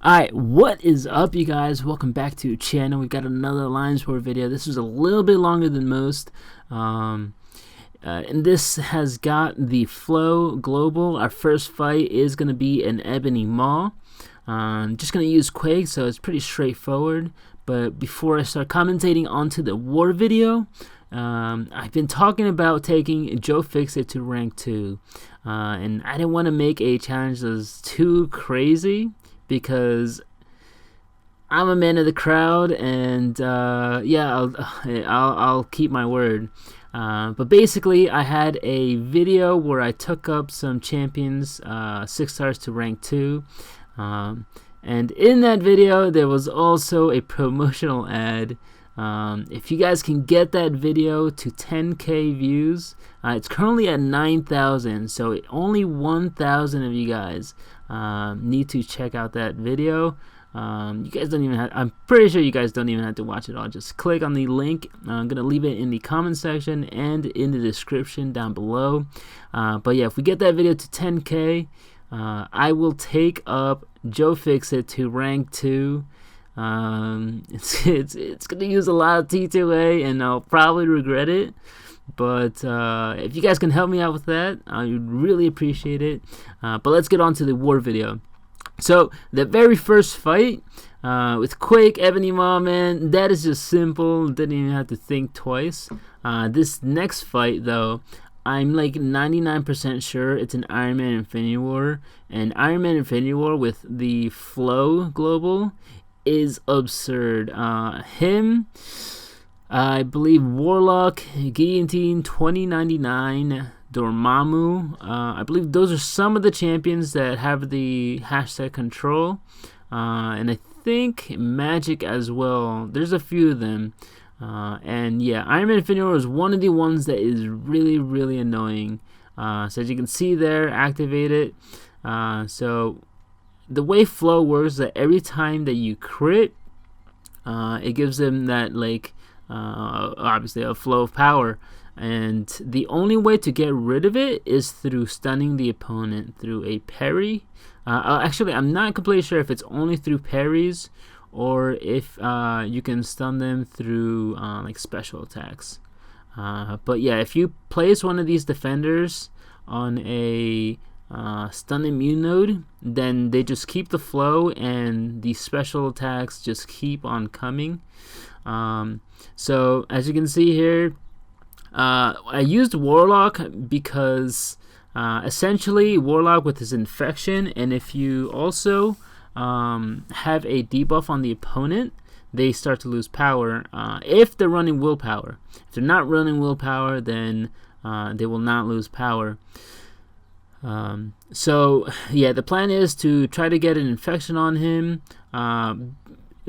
Alright, what is up, you guys? Welcome back to the channel. We've got another Alliance War video. This was a little bit longer than most. And this has got the Flow Global. Our first fight is going to be an Ebony Maw. Just going to use Quake, so it's pretty straightforward. But before I start commentating onto the war video, I've been talking about taking Joe Fixit to rank 2. And I didn't want to make a challenge that was too crazy, because I'm a man of the crowd, and yeah, I'll keep my word. But basically, I had a video where I took up some champions, 6 stars to rank 2, and in that video there was also a promotional ad. If you guys can get that video to 10k views, it's currently at 9,000, so only 1,000 of you guys need to check out that video. You guys don't even have, I'm pretty sure you guys don't even have to watch it all. Just click on the link. I'm gonna leave it in the comment section and in the description down below. But yeah, if we get that video to 10k, I will take up Joe Fixit to rank 2. It's gonna use a lot of T2A, and I'll probably regret it. But if you guys can help me out with that, I would really appreciate it. But let's get on to the war video. So the very first fight with Quake, Ebony Maw, man, that is just simple. Didn't even have to think twice. This next fight, though, I'm like 99% sure it's an Iron Man Infinity War. And Iron Man Infinity War with the Flow Global is absurd. I believe Warlock, Guillotine, 2099, Dormammu. I believe those are some of the champions that have the hashtag control. And I think Magic as well. There's a few of them. And yeah, Iron Man Infinity War is one of the ones that is really annoying. So as you can see there, activate it. So the way Flow works is that every time that you crit, it gives them that, like, obviously a flow of power, and the only way to get rid of it is through stunning the opponent through a parry. Actually, I'm not completely sure if it's only through parries or if you can stun them through like special attacks. But yeah, if you place one of these defenders on a stun immune node, then they just keep the flow and the special attacks just keep on coming. So as you can see here, I used Warlock because essentially Warlock with his infection, and if you also have a debuff on the opponent, they start to lose power if they're running willpower. If they're not running willpower, then they will not lose power. So yeah, the plan is to try to get an infection on him.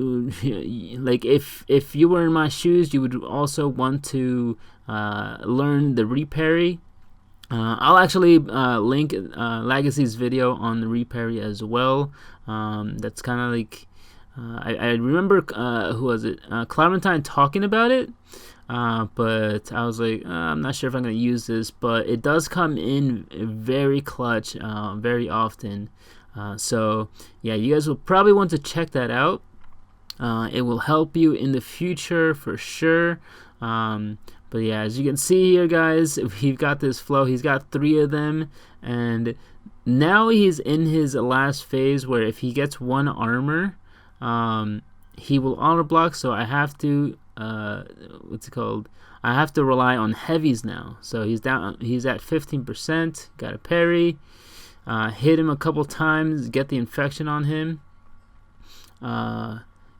Like if you were in my shoes, you would also want to learn the reparry. I'll actually link Legacy's video on the reparry as well. That's kind of like I remember who was it, Clementine, talking about it. But I was like, I'm not sure if I'm going to use this, but it does come in very clutch very often. So yeah, you guys will probably want to check that out. It will help you in the future for sure. But yeah, as you can see here, guys, we've got this flow. He's got 3 of them, and now he's in his last phase where if he gets 1 armor, he will auto block. So I have to what's it called? I have to rely on heavies now. So he's down. He's at 15%. Got a parry. Hit him a couple times. Get the infection on him.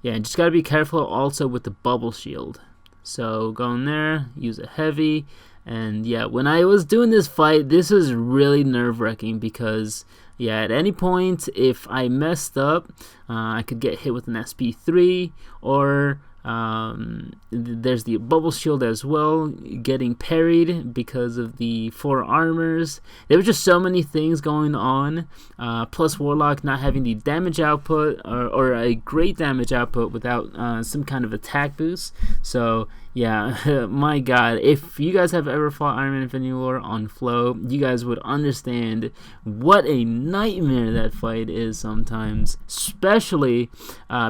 Yeah, and just gotta be careful also with the bubble shield. So go in there, use a heavy, and yeah, when I was doing this fight, this was really nerve-wracking because yeah, at any point if I messed up, I could get hit with an SP3, or There's the bubble shield as well, getting parried because of the 4 armors. There were just so many things going on, plus Warlock not having the damage output or a great damage output without some kind of attack boost. So yeah, my god, if you guys have ever fought Iron Man Infinity War on Flow, you guys would understand what a nightmare that fight is sometimes, especially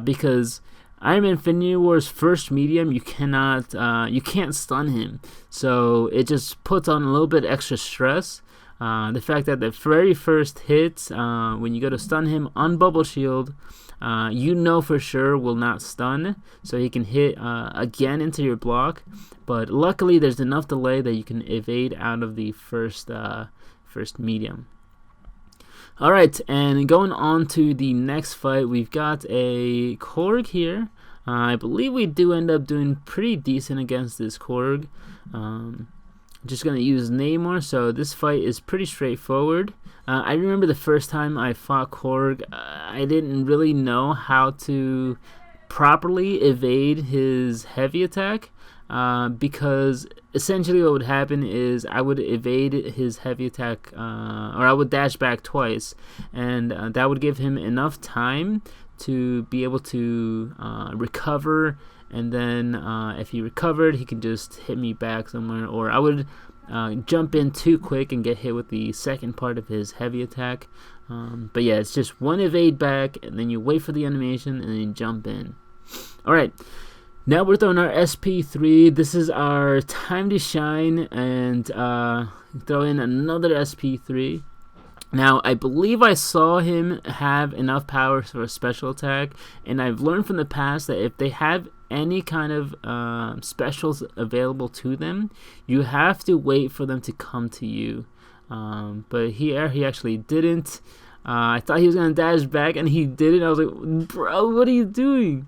because Iron Man Infinity War's first medium, you can't stun him, so it just puts on a little bit extra stress. The fact that the very first hit, when you go to stun him on bubble shield, you know for sure will not stun, so he can hit again into your block. But luckily, there's enough delay that you can evade out of the first medium. All right, and going on to the next fight, we've got a Korg here. I believe we do end up doing pretty decent against this Korg. Just gonna use Namor, so this fight is pretty straightforward. I remember the first time I fought Korg, I didn't really know how to properly evade his heavy attack, because essentially what would happen is I would evade his heavy attack, or I would dash back twice, and that would give him enough time to be able to recover, and then if he recovered, he can just hit me back somewhere, or I would jump in too quick and get hit with the second part of his heavy attack. But yeah, it's just one evade back, and then you wait for the animation, and then you jump in. Alright, now we're throwing our SP3. This is our time to shine, and throw in another SP3. Now, I believe I saw him have enough power for a special attack, and I've learned from the past that if they have any kind of specials available to them, you have to wait for them to come to you. But here, he actually didn't. I thought he was going to dash back, and he didn't. I was like, bro, what are you doing?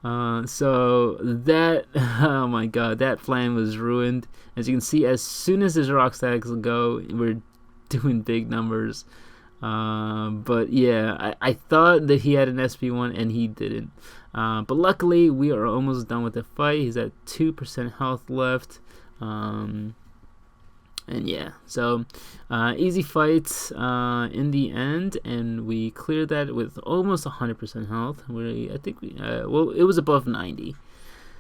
So that, oh my god, that plan was ruined. As you can see, as soon as his rock stacks go, we're doing big numbers. But yeah, I thought that he had an SP1 and he didn't. But luckily we are almost done with the fight. He's at 2% health left. And yeah, so easy fight in the end, and we cleared that with almost 100% health. I think well, it was above 90.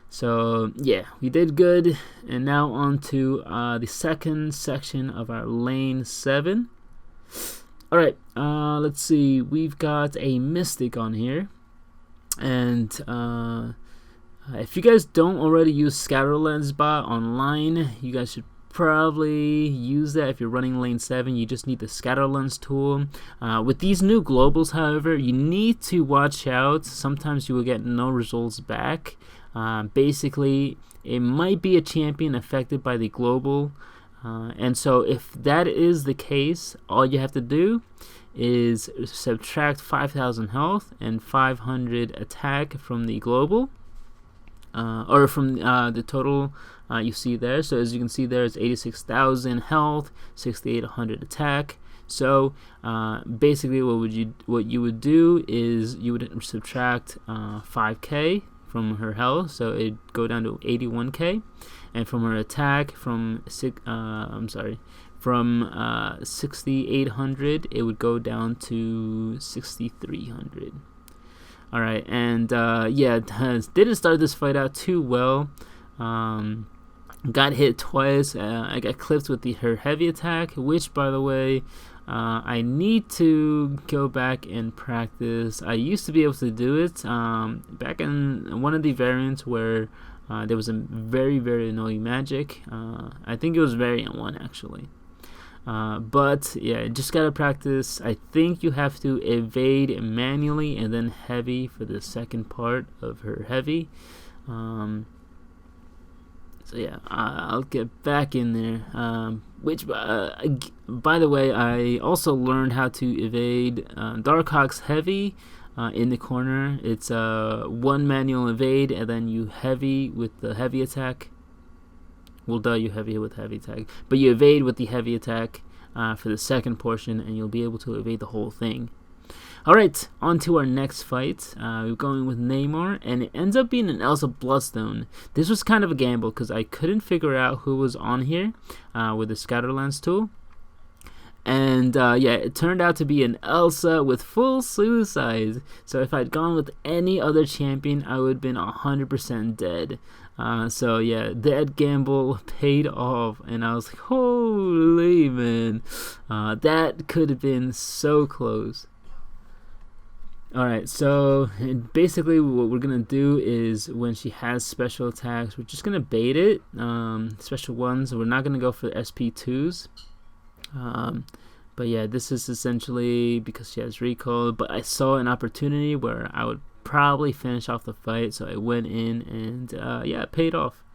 So yeah, we did good. And now on to the second section of our lane 7. Alright, let's see, we've got a Mystic on here, and if you guys don't already use Scatter Lens Bot online, you guys should probably use that. If you're running lane 7, you just need the Scatter Lens tool. With these new globals, however, you need to watch out. Sometimes you will get no results back. Basically, it might be a champion affected by the global, and so if that is the case, all you have to do is subtract 5,000 health and 500 attack from the global, or from the total you see there. So as you can see there, it's 86,000 health, 6,800 attack. So basically what you would do is you would subtract 5k from her health, so it'd go down to 81k, and from her attack from 6,800 it would go down to 6,300. All right, and yeah, didn't start this fight out too well. Got hit twice. I got clipped with her heavy attack, which, by the way, I need to go back and practice. I used to be able to do it back in one of the variants where there was a very, very annoying magic. I think it was variant 1 actually. But yeah, just gotta practice. I think you have to evade manually and then heavy for the second part of her heavy. So yeah, I'll get back in there. Which, by the way, I also learned how to evade Darkhawk's heavy in the corner. It's one manual evade, and then you heavy with the heavy attack. Well, you heavy with heavy attack, but you evade with the heavy attack for the second portion, and you'll be able to evade the whole thing. Alright, on to our next fight. We're going with Namor, and it ends up being an Elsa Bloodstone. This was kind of a gamble because I couldn't figure out who was on here with the Scatterlance tool. And yeah, it turned out to be an Elsa with full suicide. So if I'd gone with any other champion, I would have been 100% dead. So yeah, that gamble paid off, and I was like, holy man, that could have been so close. Alright, so basically what we're going to do is when she has special attacks, we're just going to bait it, special ones. We're not going to go for SP2s. But yeah, this is essentially because she has recall, but I saw an opportunity where I would probably finish off the fight, so I went in and yeah, it paid off.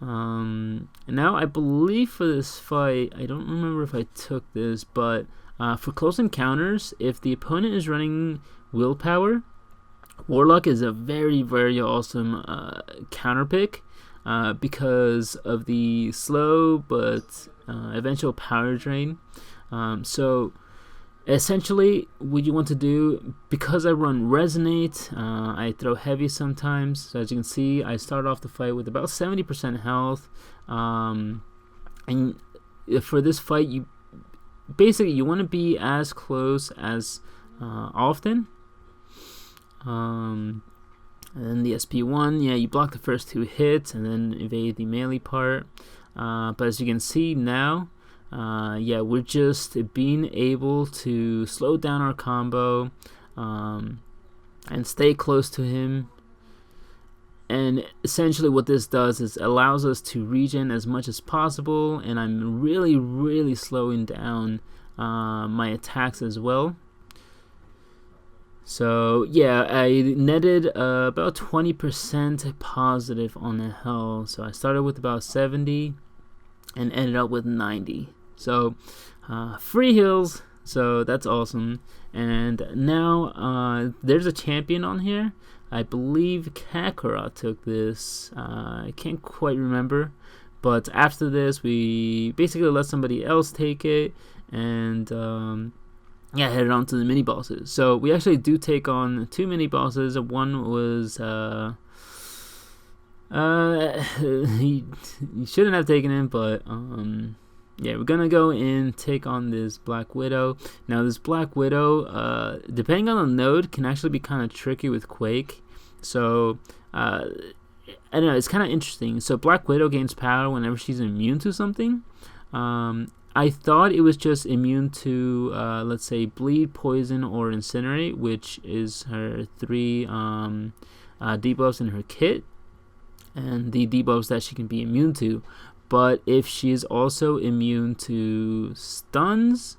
And now I believe for this fight, I don't remember if I took this, but for close encounters, if the opponent is running willpower, Warlock is a very, very awesome counter pick because of the slow but eventual power drain. So essentially what you want to do, because I run Resonate, I throw heavy sometimes, so as you can see I start off the fight with about 70% health, and for this fight you want to be as close as often. And then the SP1, yeah, you block the first 2 hits and then evade the melee part. But as you can see now, yeah, we're just being able to slow down our combo and stay close to him. And essentially what this does is allows us to regen as much as possible, and I'm really, really slowing down my attacks as well. So yeah, I netted about 20% positive on the health. So I started with about 70 and ended up with 90. So free heals, so that's awesome. And now there's a champion on here. I believe Kakarot took this. I can't quite remember. But after this, we basically let somebody else take it, and yeah, headed on to the mini bosses. So we actually do take on 2 mini bosses. One was he shouldn't have taken him, but yeah, we're gonna go and take on this Black Widow. Now this Black Widow, depending on the node, can actually be kind of tricky with Quake. So I don't know, it's kind of interesting. So Black Widow gains power whenever she's immune to something. I thought it was just immune to, let's say, bleed, poison, or incinerate, which is her 3 debuffs in her kit, and the debuffs that she can be immune to. But if she is also immune to stuns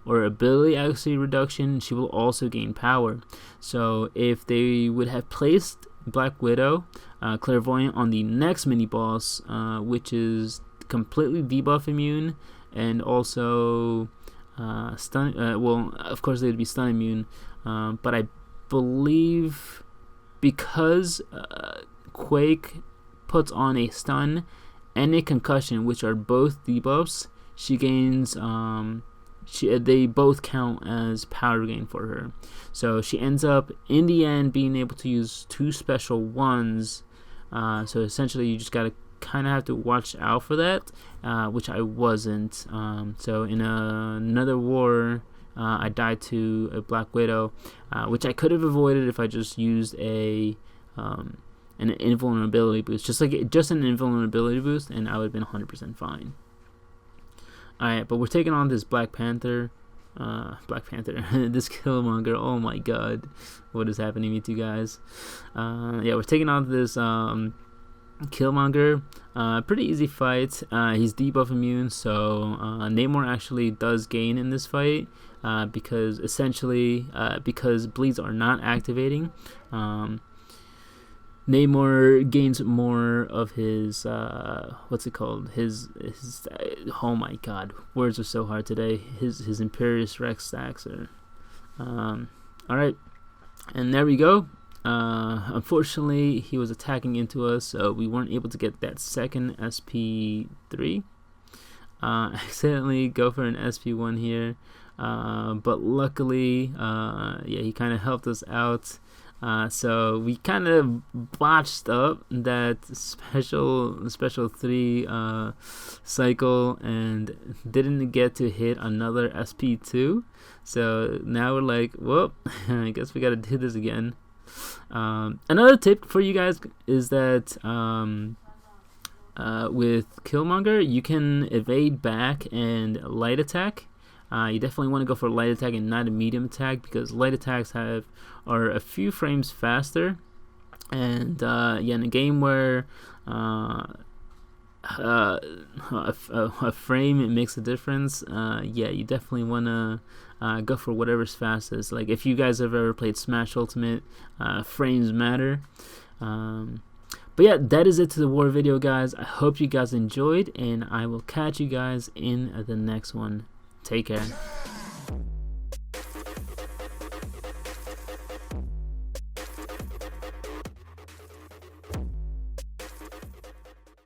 or ability accuracy reduction, she will also gain power. So if they would have placed Black Widow, Clairvoyant, on the next mini boss, which is completely debuff immune, and also stun, well, of course they'd be stun immune, but I believe because Quake puts on a stun and a concussion, which are both debuffs, she gains, they both count as power gain for her. So she ends up in the end being able to use 2 special ones. So essentially you just gotta kind of have to watch out for that, which I wasn't. So in another war, I died to a Black Widow, which I could have avoided if I just used an invulnerability boost, just an invulnerability boost, and I would have been 100% fine. Alright, but we're taking on this Black Panther, this Killmonger. Oh my god, what is happening to me, two guys? Yeah, we're taking on this Killmonger. Pretty easy fight. He's debuff immune, so Namor actually does gain in this fight, because essentially because bleeds are not activating, Namor gains more of his what's it called? His oh my god, words are so hard today. His Imperious Rex stacks are alright. And there we go. Unfortunately, he was attacking into us, so we weren't able to get that second SP3. Accidentally go for an SP1 here. but luckily, yeah, he kind of helped us out. So we kind of botched up that special 3 cycle and didn't get to hit another SP2. So now we're like, well, I guess we got to do this again. Another tip for you guys is that with Killmonger, you can evade back and light attack. You definitely want to go for light attack and not a medium attack, because light attacks are a few frames faster. And yeah, in a game where a frame makes a difference, yeah, you definitely want to go for whatever's fastest. Like if you guys have ever played Smash Ultimate, frames matter. But yeah, that is it to the war video, guys. I hope you guys enjoyed, and I will catch you guys in the next one. Take care.